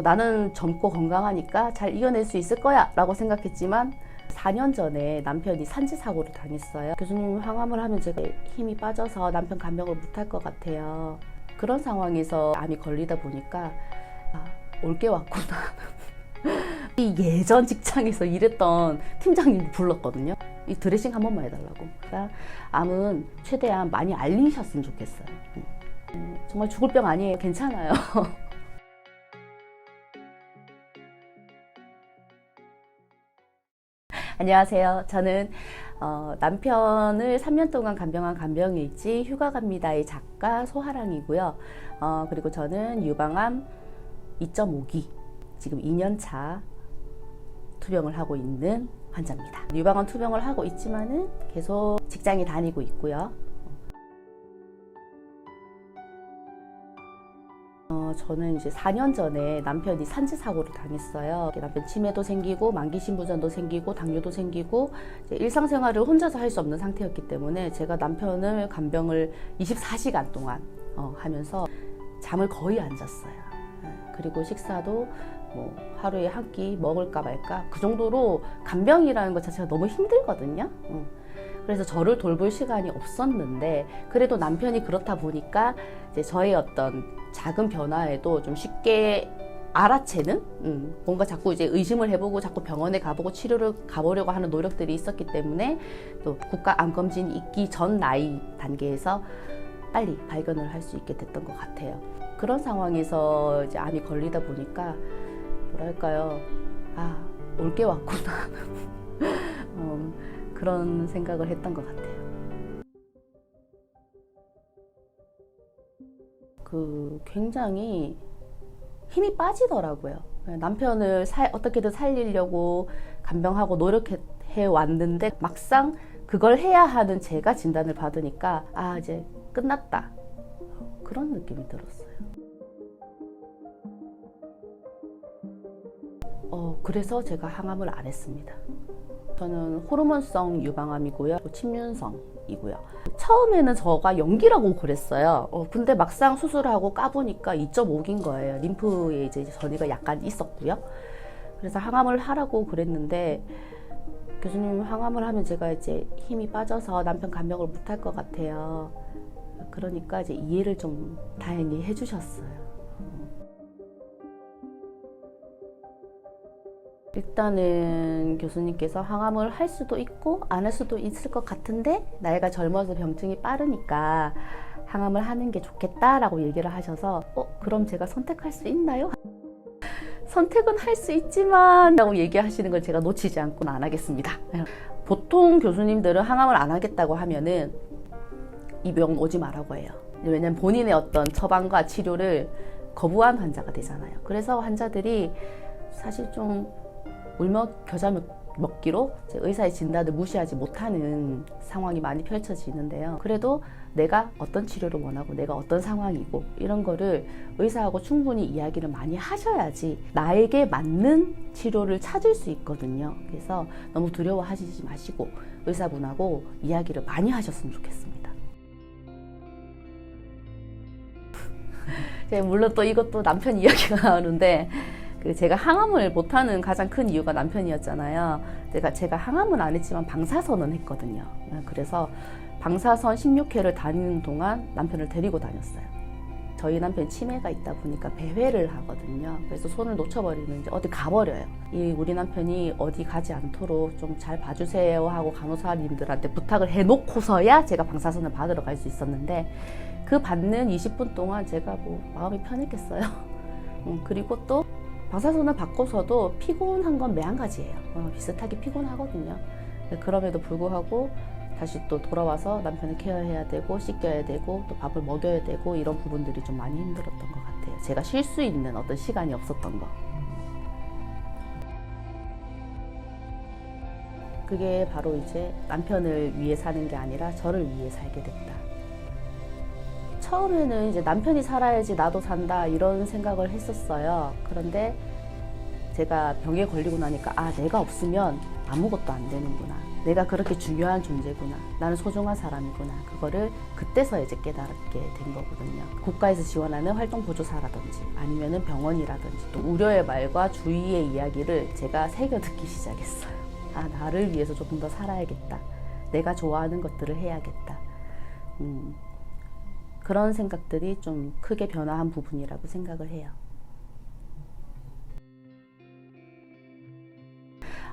나는 젊고 건강하니까 잘 이겨낼 수 있을 거야 라고 생각했지만 4년 전에 남편이 산지 사고를 당했어요. 교수님, 항암을 하면 제가 힘이 빠져서 남편 간병을 못할 것 같아요. 그런 상황에서 암이 걸리다 보니까 올 게 왔구나. 이 예전 직장에서 일했던 팀장님이 불렀거든요. 이 드레싱 한 번만 해달라고. 그러니까 암은 최대한 많이 알리셨으면 좋겠어요. 정말 죽을 병 아니에요. 괜찮아요. 안녕하세요. 저는 남편을 3년 동안 간병한 간병일지 휴가 갑니다의 작가 소하랑이고요. 그리고 저는 유방암 2.5기 지금 2년차 투병을 하고 있는 환자입니다. 유방암 투병을 하고 있지만은 계속 직장에 다니고 있고요. 저는 이제 4년 전에 남편이 산지 사고를 당했어요. 남편 치매도 생기고 만기신부전도 생기고 당뇨도 생기고 이제 일상생활을 혼자서 할 수 없는 상태였기 때문에 제가 남편을 간병을 24시간 동안 하면서 잠을 거의 안 잤어요. 그리고 식사도 뭐 하루에 한 끼 먹을까 말까 그 정도로 간병이라는 것 자체가 너무 힘들거든요. 그래서 저를 돌볼 시간이 없었는데 그래도 남편이 그렇다 보니까 이제 저의 어떤 작은 변화에도 좀 쉽게 알아채는 뭔가 자꾸 이제 의심을 해보고 자꾸 병원에 가보고 치료를 가보려고 하는 노력들이 있었기 때문에 또 국가 암검진이 있기 전 나이 단계에서 빨리 발견을 할 수 있게 됐던 것 같아요. 그런 상황에서 이제 암이 걸리다 보니까 뭐랄까요, 올 게 왔구나. 그런 생각을 했던 것 같아요. 굉장히 힘이 빠지더라고요. 남편을 어떻게든 살리려고 간병하고 노력해 왔는데 막상 그걸 해야 하는 제가 진단을 받으니까 이제 끝났다. 그런 느낌이 들었어요. 그래서 제가 항암을 안 했습니다. 저는 호르몬성 유방암이고요. 침윤성이고요. 처음에는 저가 연기라고 그랬어요. 근데 막상 수술하고 까보니까 2.5긴 거예요. 림프에 이제 전이가 약간 있었고요. 그래서 항암을 하라고 그랬는데 교수님, 항암을 하면 제가 이제 힘이 빠져서 남편 간병을 못할 것 같아요. 그러니까 이제 이해를 좀 다행히 해주셨어요. 일단은 교수님께서 항암을 할 수도 있고 안 할 수도 있을 것 같은데 나이가 젊어서 병증이 빠르니까 항암을 하는 게 좋겠다라고 얘기를 하셔서 그럼 제가 선택할 수 있나요? 선택은 할 수 있지만 라고 얘기하시는 걸 제가 놓치지 않고는 안 하겠습니다. 보통 교수님들은 항암을 안 하겠다고 하면은 이 병 오지 말라고 해요. 왜냐면 본인의 어떤 처방과 치료를 거부한 환자가 되잖아요. 그래서 환자들이 사실 좀 울먹겨자 먹기로 의사의 진단을 무시하지 못하는 상황이 많이 펼쳐지는데요. 그래도 내가 어떤 치료를 원하고 내가 어떤 상황이고 이런 거를 의사하고 충분히 이야기를 많이 하셔야지 나에게 맞는 치료를 찾을 수 있거든요. 그래서 너무 두려워하시지 마시고 의사분하고 이야기를 많이 하셨으면 좋겠습니다. 물론 또 이것도 남편 이야기가 나오는데 제가 항암을 못하는 가장 큰 이유가 남편이었잖아요. 제가 항암은 안 했지만 방사선은 했거든요. 그래서 방사선 16회를 다니는 동안 남편을 데리고 다녔어요. 저희 남편이 치매가 있다 보니까 배회를 하거든요. 그래서 손을 놓쳐버리면 이제 어디 가버려요. 우리 남편이 어디 가지 않도록 좀 잘 봐주세요 하고 간호사님들한테 부탁을 해놓고서야 제가 방사선을 받으러 갈 수 있었는데 그 받는 20분 동안 제가 마음이 편했겠어요. 그리고 또 방사선을 받고서도 피곤한 건 매한가지예요. 비슷하게 피곤하거든요. 그럼에도 불구하고 다시 또 돌아와서 남편을 케어해야 되고 씻겨야 되고 또 밥을 먹여야 되고 이런 부분들이 좀 많이 힘들었던 것 같아요. 제가 쉴 수 있는 어떤 시간이 없었던 거. 그게 바로 이제 남편을 위해 사는 게 아니라 저를 위해 살게 됐다. 처음에는 이제 남편이 살아야지 나도 산다 이런 생각을 했었어요. 그런데 제가 병에 걸리고 나니까 내가 없으면 아무것도 안 되는구나. 내가 그렇게 중요한 존재구나. 나는 소중한 사람이구나. 그거를 그때서 이제 깨닫게 된 거거든요. 국가에서 지원하는 활동보조사라든지 아니면은 병원이라든지 또 우려의 말과 주의의 이야기를 제가 새겨 듣기 시작했어요. 아, 나를 위해서 조금 더 살아야겠다. 내가 좋아하는 것들을 해야겠다. 그런 생각들이 좀 크게 변화한 부분이라고 생각을 해요.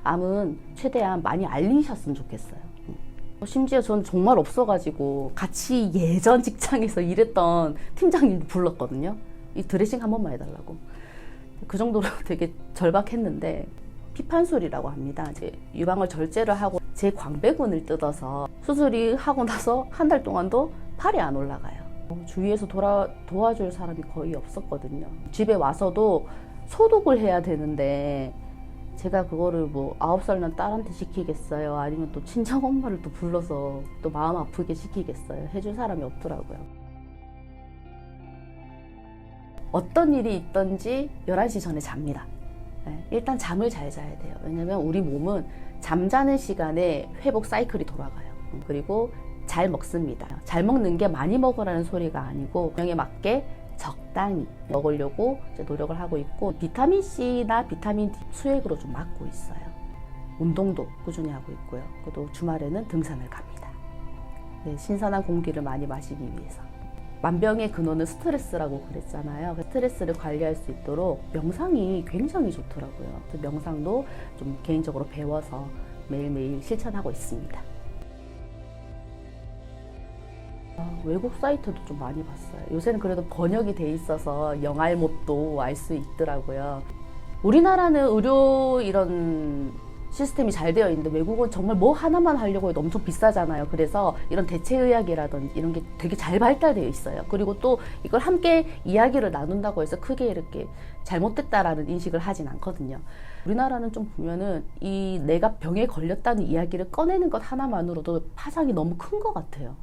암은 최대한 많이 알리셨으면 좋겠어요. 심지어 저는 정말 없어가지고 같이 예전 직장에서 일했던 팀장님도 불렀거든요. 이 드레싱 한 번만 해달라고. 그 정도로 되게 절박했는데 피판술이라고 합니다. 이제 유방을 절제를 하고 제 광배근을 뜯어서 수술이 하고 나서 한 달 동안도 팔이 안 올라가요. 주위에서 도와줄 사람이 거의 없었거든요. 집에 와서도 소독을 해야 되는데 제가 그거를 뭐 9살 난 딸한테 시키겠어요? 아니면 또 친정엄마를 또 불러서 또 마음 아프게 시키겠어요? 해줄 사람이 없더라고요. 어떤 일이 있든지 11시 전에 잡니다. 네, 일단 잠을 잘 자야 돼요. 왜냐면 우리 몸은 잠자는 시간에 회복 사이클이 돌아가요. 그리고 잘 먹습니다. 잘 먹는 게 많이 먹으라는 소리가 아니고 영양에 맞게 적당히 먹으려고 이제 노력을 하고 있고 비타민C나 비타민 D 수액으로 좀 맞고 있어요. 운동도 꾸준히 하고 있고요. 또 주말에는 등산을 갑니다. 네, 신선한 공기를 많이 마시기 위해서. 만병의 근원은 스트레스라고 그랬잖아요. 스트레스를 관리할 수 있도록 명상이 굉장히 좋더라고요. 명상도 좀 개인적으로 배워서 매일매일 실천하고 있습니다. 외국 사이트도 좀 많이 봤어요. 요새는 그래도 번역이 돼 있어서 영알못도 알 수 있더라고요. 우리나라는 의료 이런 시스템이 잘 되어 있는데 외국은 정말 뭐 하나만 하려고 해도 엄청 비싸잖아요. 그래서 이런 대체의학이라든지 이런 게 되게 잘 발달되어 있어요. 그리고 또 이걸 함께 이야기를 나눈다고 해서 크게 이렇게 잘못됐다라는 인식을 하진 않거든요. 우리나라는 좀 보면은 이 내가 병에 걸렸다는 이야기를 꺼내는 것 하나만으로도 파장이 너무 큰 것 같아요.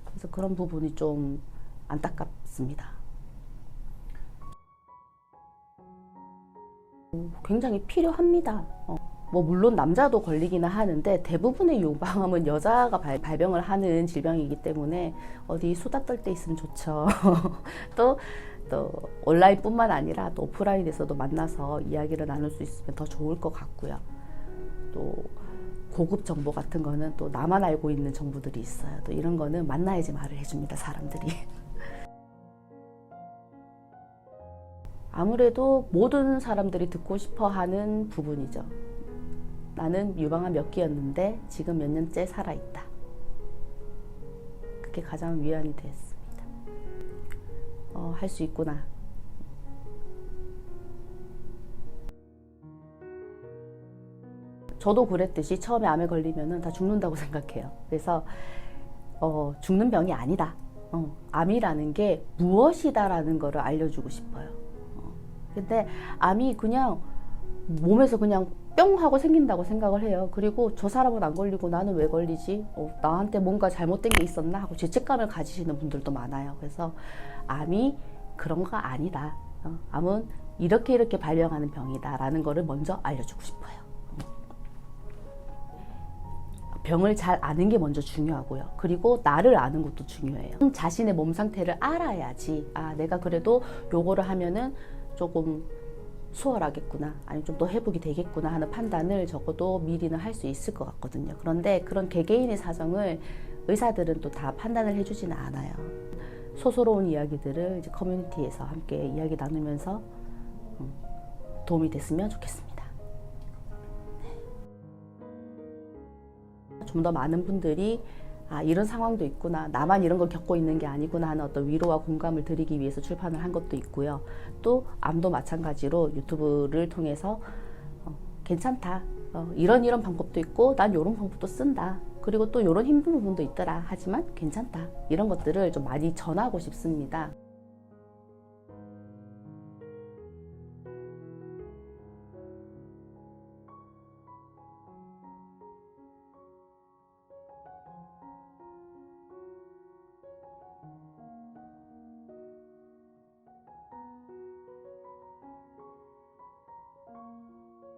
그래서 그런 부분이 좀 안타깝습니다. 굉장히 필요합니다. 뭐 물론 남자도 걸리기는 하는데 대부분의 유방암은 여자가 발병을 하는 질병이기 때문에 어디 수다 떨 때 있으면 좋죠. 또 온라인뿐만 아니라 또 오프라인에서도 만나서 이야기를 나눌 수 있으면 더 좋을 것 같고요. 또 고급 정보 같은 거는 또 나만 알고 있는 정보들이 있어요. 또 이런 거는 만나야지 말을 해줍니다, 사람들이. 아무래도 모든 사람들이 듣고 싶어 하는 부분이죠. 나는 유방암 몇 기였는데 지금 몇 년째 살아있다. 그게 가장 위안이 됐습니다. 할 수 있구나. 저도 그랬듯이 처음에 암에 걸리면 다 죽는다고 생각해요. 그래서 죽는 병이 아니다. 암이라는 게 무엇이다라는 거를 알려주고 싶어요. 근데 암이 그냥 몸에서 그냥 뿅 하고 생긴다고 생각을 해요. 그리고 저 사람은 안 걸리고 나는 왜 걸리지? 나한테 뭔가 잘못된 게 있었나? 하고 죄책감을 가지시는 분들도 많아요. 그래서 암이 그런 거 아니다. 암은 이렇게 발병하는 병이다 라는 거를 먼저 알려주고 싶어요. 병을 잘 아는 게 먼저 중요하고요. 그리고 나를 아는 것도 중요해요. 자신의 몸 상태를 알아야지 내가 그래도 요거를 하면은 조금 수월하겠구나, 아니면 좀 더 회복이 되겠구나 하는 판단을 적어도 미리는 할 수 있을 것 같거든요. 그런데 그런 개개인의 사정을 의사들은 또 다 판단을 해주지는 않아요. 소소로운 이야기들을 이제 커뮤니티에서 함께 이야기 나누면서 도움이 됐으면 좋겠습니다. 좀 더 많은 분들이 이런 상황도 있구나, 나만 이런 걸 겪고 있는 게 아니구나 하는 어떤 위로와 공감을 드리기 위해서 출판을 한 것도 있고요. 또 암도 마찬가지로 유튜브를 통해서 괜찮다, 이런 방법도 있고 난 이런 방법도 쓴다, 그리고 또 이런 힘든 부분도 있더라, 하지만 괜찮다, 이런 것들을 좀 많이 전하고 싶습니다.